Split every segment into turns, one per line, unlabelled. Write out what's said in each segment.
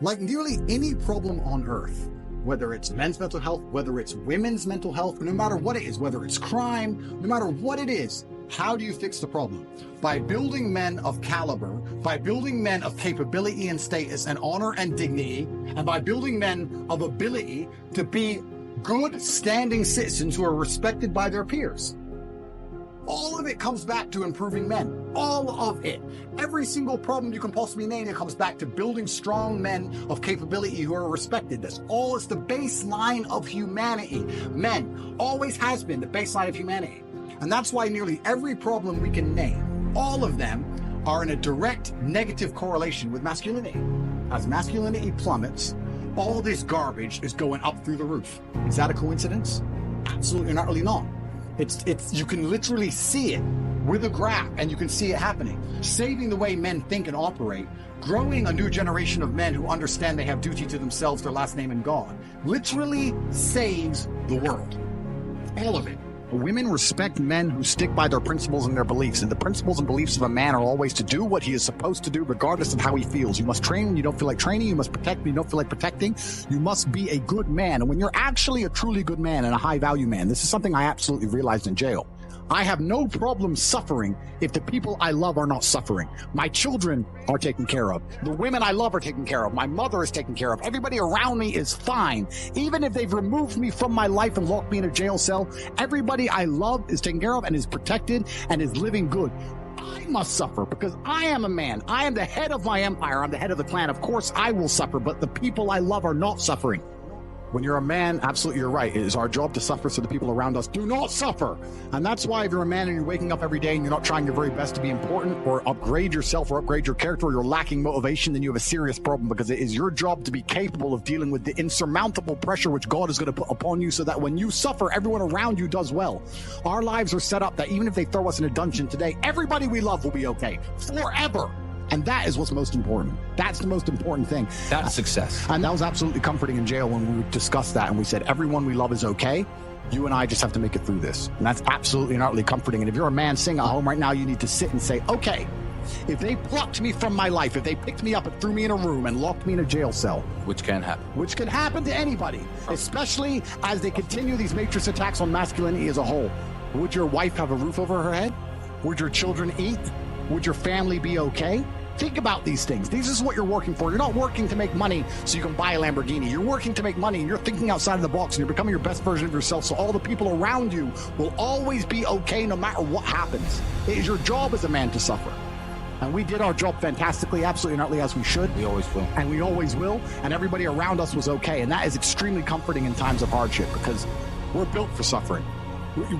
Like nearly any problem on earth, whether it's men's mental health, whether it's women's mental health, no matter what it is, whether it's crime, no matter what it is, how do you fix the problem? By building men of caliber, by building men of capability and status and honor and dignity, and by building men of ability to be good standing citizens who are respected by their peers. All of it comes back to improving men. All of it. Every single problem you can possibly name, it comes back to building strong men of capability who are respected. That's all. It's the baseline of humanity. Men always has been the baseline of humanity. And that's why nearly every problem we can name, all of them are in a direct negative correlation with masculinity. As masculinity plummets, all this garbage is going up through the roof. Is that a coincidence? Absolutely not, really not. It's you can literally see it with a graph, and you can see it happening. Saving the way men think and operate, growing a new generation of men who understand they have duty to themselves, their last name, and God, literally saves the world. All of it. Women respect men who stick by their principles and their beliefs, and the principles and beliefs of a man are always to do what he is supposed to do regardless of how he feels. You must train when you don't feel like training. You must protect when you don't feel like protecting. You must be a good man. And when you're actually a truly good man and a high value man, this is something I absolutely realized in jail. I have no problem suffering if the people I love are not suffering. My children are taken care of. The women I love are taken care of. My mother is taken care of. Everybody around me is fine. Even if they've removed me from my life and locked me in a jail cell, everybody I love is taken care of and is protected and is living good. I must suffer because I am a man. I am the head of my empire. I'm the head of the clan. Of course, I will suffer, but the people I love are not suffering. When you're a man, absolutely you're right. It is our job to suffer so the people around us do not suffer. And that's why if you're a man and you're waking up every day and you're not trying your very best to be important or upgrade yourself or upgrade your character, or you're lacking motivation, then you have a serious problem, because it is your job to be capable of dealing with the insurmountable pressure which God is going to put upon you so that when you suffer, everyone around you does well. Our lives are set up that even if they throw us in a dungeon today, everybody we love will be okay forever. And that is what's most important. That's the most important thing.
That's success.
And that was absolutely comforting in jail when we discussed that. And we said, everyone we love is okay. You and I just have to make it through this. And that's absolutely and utterly comforting. And if you're a man sitting at home right now, you need to sit and say, okay, if they plucked me from my life, if they picked me up and threw me in a room and locked me in a jail cell.
Which can happen.
Which can happen to anybody, especially as they continue these matrix attacks on masculinity as a whole. Would your wife have a roof over her head? Would your children eat? Would your family be okay? Think about these things. This is what you're working for. You're not working to make money so you can buy a Lamborghini. You're working to make money, and you're thinking outside of the box, and you're becoming your best version of yourself, so all the people around you will always be okay no matter what happens. It is your job as a man to suffer. And we did our job fantastically, absolutely and utterly as we should.
We always will.
And we always will. And everybody around us was okay. And that is extremely comforting in times of hardship, because we're built for suffering.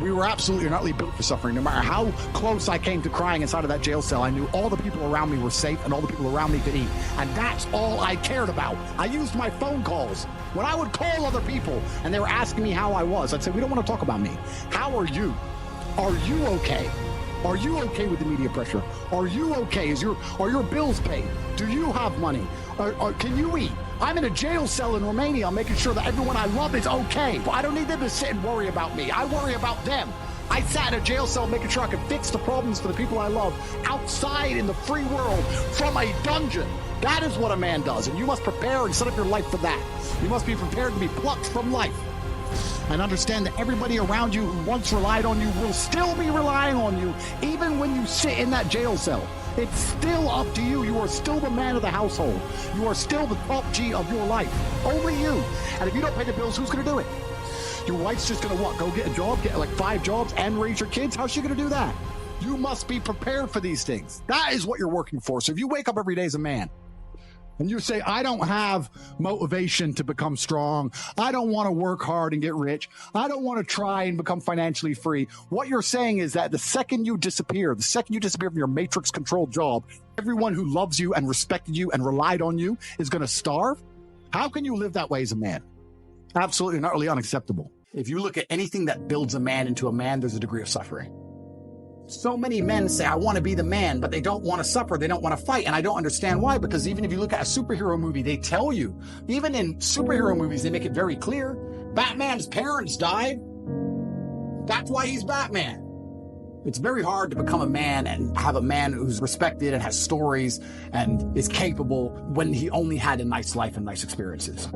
We were absolutely and utterly built for suffering. No matter how close I came to crying inside of that jail cell, I knew all the people around me were safe and all the people around me could eat. And that's all I cared about. I used my phone calls. When I would call other people and they were asking me how I was, I'd say, we don't want to talk about me. How are you? Are you okay? Are you okay with the media pressure? Are you okay? Are your bills paid? Do you have money? Can you eat? I'm in a jail cell in Romania. I'm making sure that everyone I love is okay. But I don't need them to sit and worry about me. I worry about them. I sat in a jail cell making sure I could fix the problems for the people I love outside in the free world from a dungeon. That is what a man does. And you must prepare and set up your life for that. You must be prepared to be plucked from life. And understand that everybody around you who once relied on you will still be relying on you, even when you sit in that jail cell. It's still up to you. You are still the man of the household. You are still the top G of your life. Only you. And if you don't pay the bills, who's going to do it? Your wife's just going to what? Go get a job, get like 5 jobs and raise your kids? How's she going to do that? You must be prepared for these things. That is what you're working for. So if you wake up every day as a man, and you say, I don't have motivation to become strong. I don't want to work hard and get rich. I don't want to try and become financially free. What you're saying is that the second you disappear from your matrix-controlled job, everyone who loves you and respected you and relied on you is going to starve? How can you live that way as a man? Absolutely and utterly unacceptable. If you look at anything that builds a man into a man, there's a degree of suffering. So many men say, I want to be the man, but they don't want to suffer. They don't want to fight. And I don't understand why, because even if you look at a superhero movie, they tell you, even in superhero movies, they make it very clear. Batman's parents died. That's why he's Batman. It's very hard to become a man and have a man who's respected and has stories and is capable when he only had a nice life and nice experiences.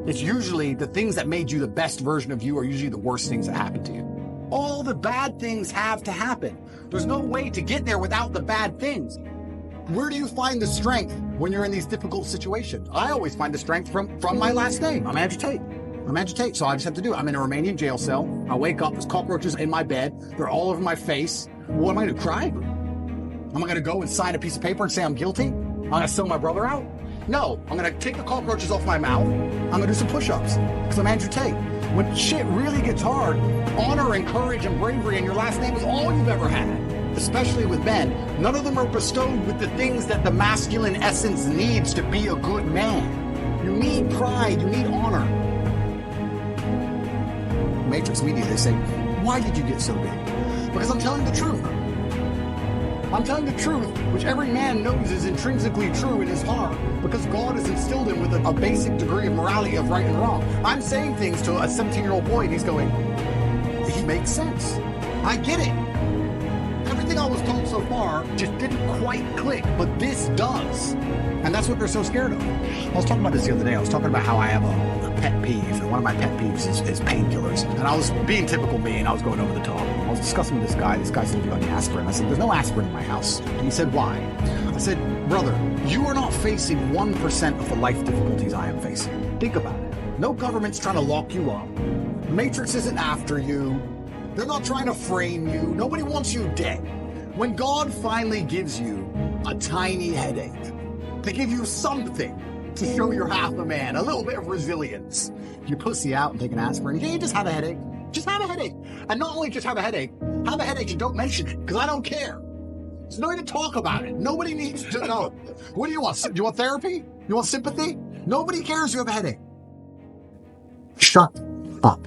It's usually the things that made you the best version of you are usually the worst things that happened to you. All the bad things have to happen. There's no way to get there without the bad things. Where do you find the strength when you're in these difficult situations? I always find the strength from my last name. I'm Andrew Tate. So I just have to do it. I'm in a Romanian jail cell. I wake up, there's cockroaches in my bed. They're all over my face. What am I going to cry? Am I going to go and sign a piece of paper and say I'm guilty? I'm going to sell my brother out? No, I'm going to take the cockroaches off my mouth. I'm going to do some push-ups because I'm Andrew Tate. When shit really gets hard, honor and courage and bravery and your last name is all you've ever had. Especially with men, none of them are bestowed with the things that the masculine essence needs to be a good man. You need pride, you need honor. Matrix media, they say, why did you get so big? Because I'm telling the truth. I'm telling the truth, which every man knows is intrinsically true in his heart, because God has instilled him with a basic degree of morality of right and wrong. I'm saying things to a 17-year-old boy, and he's going, he makes sense. I get it. Everything I was told so far just didn't quite click, but this does. And that's what they're so scared of. I was talking about this the other day. I was talking about how I have a pet peeve, and one of my pet peeves is painkillers. And I was being typical me, and I was going over the top. I was discussing with this guy. This guy said, "Do you want aspirin?" I said, "There's no aspirin in my house." And he said, "Why?" I said, "Brother, you are not facing 1% of the life difficulties I am facing. Think about it. No government's trying to lock you up. Matrix isn't after you. They're not trying to frame you. Nobody wants you dead. When God finally gives you a tiny headache, to give you something to show you're half a man, a little bit of resilience, you pussy out and take an aspirin. You just have a headache. Just have a headache. And not only just have a headache and don't mention it, because I don't care. There's no need to talk about it. Nobody needs to know. What do you want? Do you want therapy? You want sympathy? Nobody cares you have a headache. Shut up.